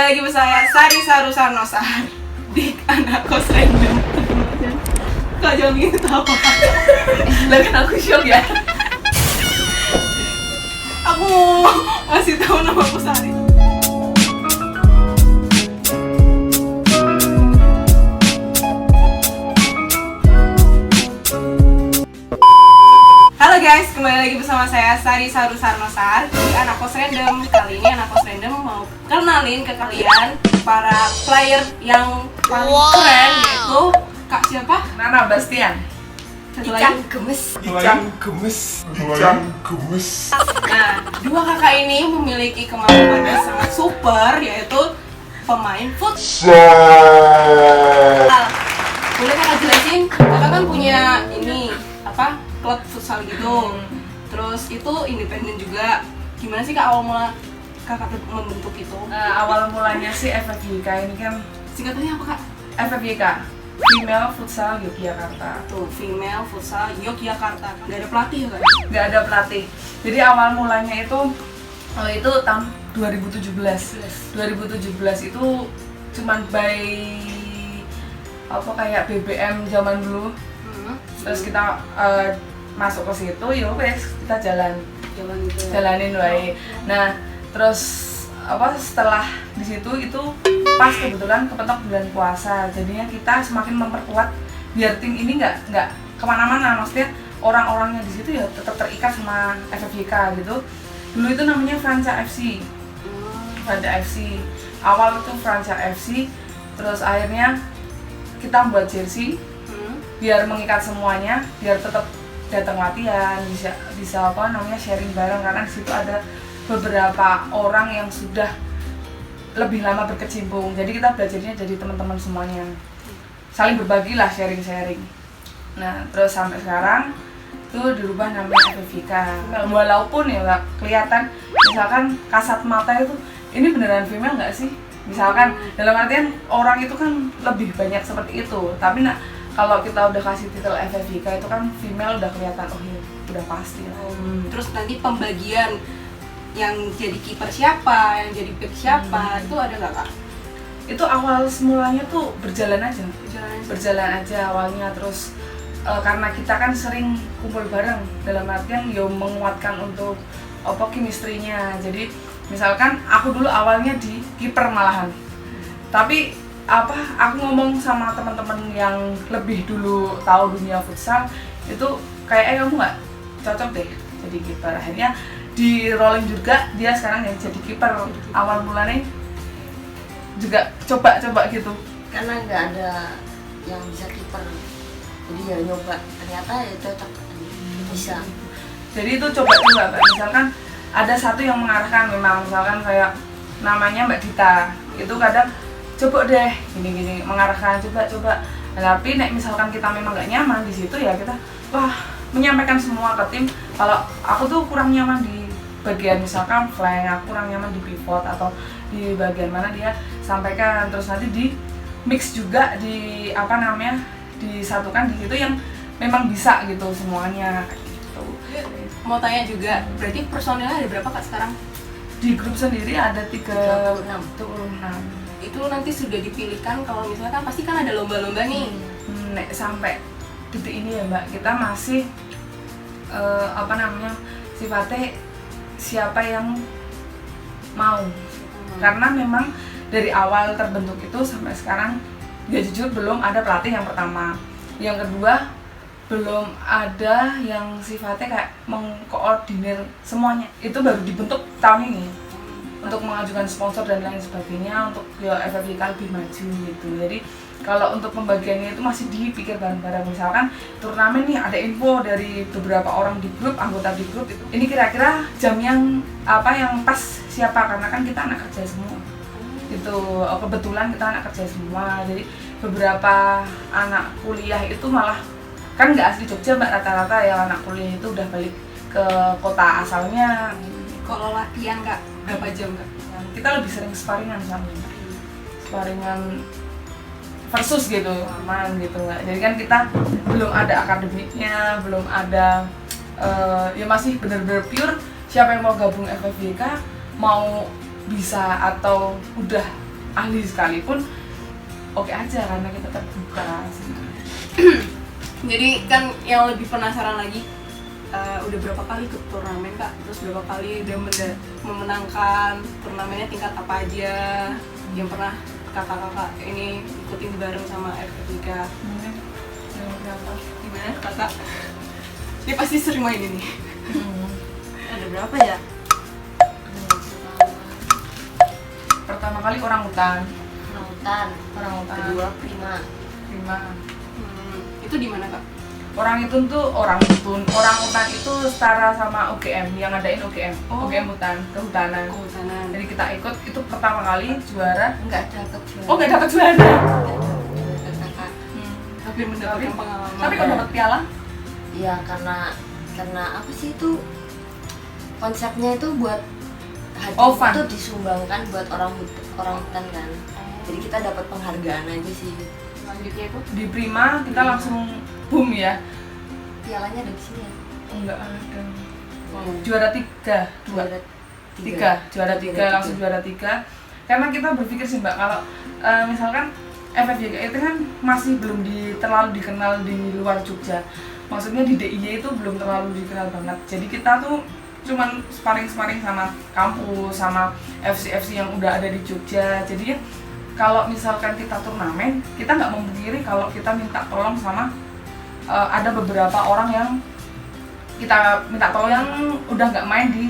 lagi bersama Sari Sarusarnosar di anak kos random. Kok jangan gitu tahu? Lah kan aku shock ya. Aku mau masih tahu nama aku Sari. Halo guys, kembali lagi bersama saya Sari Sarusarnosar di anak kos random. Kali ini anak kos random mau kenalin ke kalian para player yang paling keren, yaitu Kak siapa? Nana Bastian. Satu Ikan lagi. gemes. Ikan gemes. Nah, dua kakak ini memiliki kemampuan yang sangat super, yaitu pemain futsal. Boleh kakak jelasin? Kakak kan punya ini apa? Klub futsal gitu. Terus itu independen juga. Gimana sih kak awal mula kakak membentuk itu? Awal mulanya sih FFYK ini kan Singkatannya apa kak? FFYK, Female Futsal Yogyakarta. Tuh, Female Futsal Yogyakarta. Gak ada pelatih ya kak? Nggak ada pelatih. Jadi awal mulanya itu tahun 2017. 2017 itu cuman by apa kayak BBM zaman dulu. Terus kita masuk ke situ, ya wes kita jalanin wae. Nah, terus apa setelah di situ itu pas kebetulan kepentok bulan puasa, jadinya kita semakin memperkuat biar tim ini nggak kemana-mana, maksudnya orang-orangnya di situ ya tetap terikat sama FFYK gitu. Dulu itu namanya Franca FC. Franca FC. Awal itu Franca FC, terus akhirnya kita buat jersey biar mengikat semuanya, biar tetap datang latihan, bisa apa namanya sharing bareng, karena di situ ada beberapa orang yang sudah lebih lama berkecimpung. Jadi kita belajarnya jadi teman-teman semuanya, saling berbagi lah, sharing. Nah terus sampai sekarang itu dirubah namanya FFYK. Walaupun ya nggak kelihatan, misalkan kasat mata itu ini beneran female nggak sih? Misalkan dalam artian orang itu kan lebih banyak seperti itu, tapi kalau kita udah kasih titel FFYK itu kan female udah kelihatan, oh iya udah pasti lah. Terus nanti pembagian yang jadi kiper siapa, yang jadi back siapa, itu ada nggak kak? Itu awal semulanya tuh berjalan aja awalnya. Terus karena kita kan sering kumpul bareng, dalam artian ya menguatkan untuk chemistry-nya. Jadi misalkan aku dulu awalnya di kiper malahan, tapi aku ngomong sama teman-teman yang lebih dulu tahu dunia futsal itu kayak kamu nggak cocok deh jadi kiper. Akhirnya di rolling juga dia sekarang yang jadi kiper. Awal mulanya juga coba gitu karena nggak ada yang bisa kiper, jadi ya nyoba, ternyata ya cocok, bisa. Jadi itu coba Mbak. Misalkan ada satu yang mengarahkan, memang misalkan kayak namanya Mbak Dita, itu kadang coba deh gini mengarahkan, coba. Tapi misalkan kita memang nggak nyaman di situ, ya kita menyampaikan semua ke tim. Kalau aku tuh kurang nyaman di bagian misalkan flank, aku kurang nyaman di pivot atau di bagian mana, dia sampaikan. Terus nanti di mix juga, di disatukan di situ yang memang bisa gitu semuanya gitu. Mau tanya juga, berarti personilnya ada berapa kak sekarang? Di grup sendiri ada 36. Itu nanti sudah dipilihkan, kalau misalnya kan pasti kan ada lomba-lomba nih. Sampai detik ini ya Mbak, kita masih sifatnya siapa yang mau. Karena memang dari awal terbentuk itu sampai sekarang ya jujur belum ada pelatih yang pertama. Yang kedua belum ada yang sifatnya kayak mengkoordinir semuanya. Itu baru dibentuk tahun ini untuk mengajukan sponsor dan lain sebagainya, untuk FFYK lebih maju gitu. Jadi kalau untuk pembagiannya itu masih dipikir bareng-bareng. Misalkan turnamen nih ada info dari beberapa orang di grup, anggota di grup itu, ini kira-kira jam yang pas siapa, karena kan kita anak kerja semua itu. Kebetulan kita anak kerja semua, jadi beberapa anak kuliah itu malah kan nggak asli Jogja Mbak, rata-rata yang anak kuliah itu udah balik ke kota asalnya. Kalau latihan kak berapa jam kak? Kita lebih sering sparingan sama sparingan versus gitu, aman gitu Mbak. Jadi kan kita belum ada akademiknya, belum ada ya masih benar-benar pure. Siapa yang mau gabung FFYK, mau bisa atau udah ahli sekalipun oke aja karena kita terbuka sebenarnya. Jadi kan yang lebih penasaran lagi, udah berapa kali ikut turnamen kak? Terus berapa kali udah memenangkan turnamennya tingkat apa aja yang pernah kakak-kakak ini ikutin bareng sama FFIK? Gimana kakak? Dia pasti sering main ini. Ada berapa ya? Pertama kali orang hutan. Kedua prima. Itu di mana kak? Orang hutan itu setara sama UGM yang ngadain UGM. UGM hutan, kehutanan. Kehutanan. Jadi kita ikut itu pertama kali juara. Enggak dapet juara. Oh, nggak dapat juara. Kakak. Tapi mendapatkan pengalaman. Tapi kok dapat piala? Iya, karena apa sih itu konsepnya itu buat hadiah fun. itu disumbangkan buat orang hutan kan. Jadi kita dapat penghargaan aja sih. Selanjutnya itu Di Prima kita langsung boom ya. Pialanya ada di sini ya. Enggak ada. Juara tiga Juara tiga. langsung juara 3. Karena kita berpikir sih Mbak, kalau misalkan FFJK itu kan masih belum terlalu dikenal di luar Jogja. Maksudnya di DIY itu belum terlalu dikenal banget. Jadi kita tuh cuman sparring sama kampus, sama FC yang udah ada di Jogja. Jadi ya kalau misalkan kita turnamen, kita nggak memungkiri kalau kita minta tolong sama ada beberapa orang yang kita minta tolong yang udah nggak main di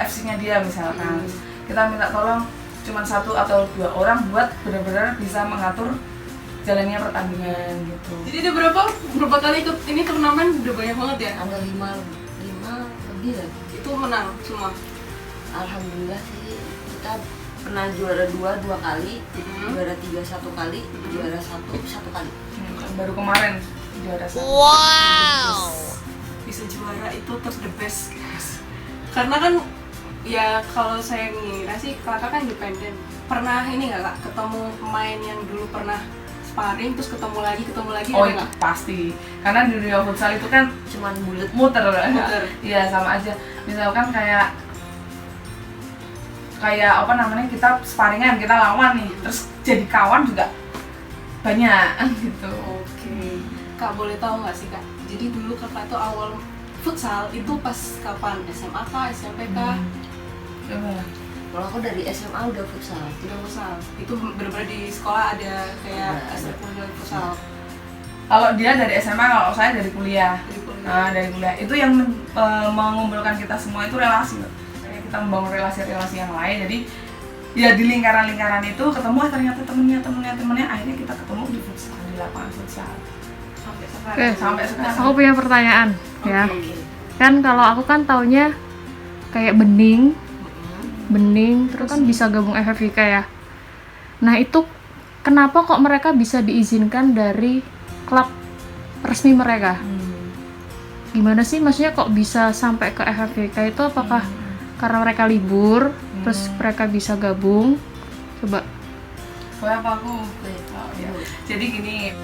FC-nya dia misalkan. Kita minta tolong cuma 1 atau 2 orang buat benar-benar bisa mengatur jalannya pertandingan gitu. jadi ada berapa kali ikut ini turnamen? Udah banyak banget ya? Ada 5 lebih lah. Itu menang semua? Alhamdulillah sih, kita pernah juara 2 kali, juara 3 1 kali, juara 1 kali. Baru kemarin juara 1. Bisa juara itu terus the best guys. Karena kan ya kalau saya ngira sih kakak kan independen. Pernah ini nggak kak ketemu pemain yang dulu pernah sparring terus ketemu lagi Oh ada itu nggak? pasti, karena di dunia futsal itu kan Cuman bulat. muter. Iya sama aja. Misalkan kayak apa namanya, kita sparringan, kita lawan nih, terus jadi kawan juga banyak gitu. Oke. Kak boleh tahu nggak sih kak? Jadi dulu kakak tuh awal futsal itu pas kapan? SMA kah? SMP kah? Kalau aku dari SMA udah futsal. Udah futsal. Itu bener-bener di sekolah ada kayak ekstrakurikuler futsal. Kalau dia dari SMA, kalau saya dari kuliah. Dari kuliah. Nah, dari kuliah itu yang mengumpulkan kita semua itu relasi, Mbak. Kayak kita membangun relasi-relasi yang lain. Jadi ya di lingkaran-lingkaran itu ketemu ternyata temennya akhirnya kita ketemu di futsal, di lapangan futsal. Sampai sekarang. Oke, Sampai sekarang. aku punya pertanyaan ya. Oke. Kan kalau aku kan taunya kayak bening terus kan bisa gabung FFIK ya. Nah itu kenapa kok mereka bisa diizinkan dari klub resmi mereka? Gimana sih maksudnya kok bisa sampai ke FFIK itu? Apakah karena mereka libur terus mereka bisa gabung? Coba. Boleh apa aku? Baik. Oh, iya. Jadi gini,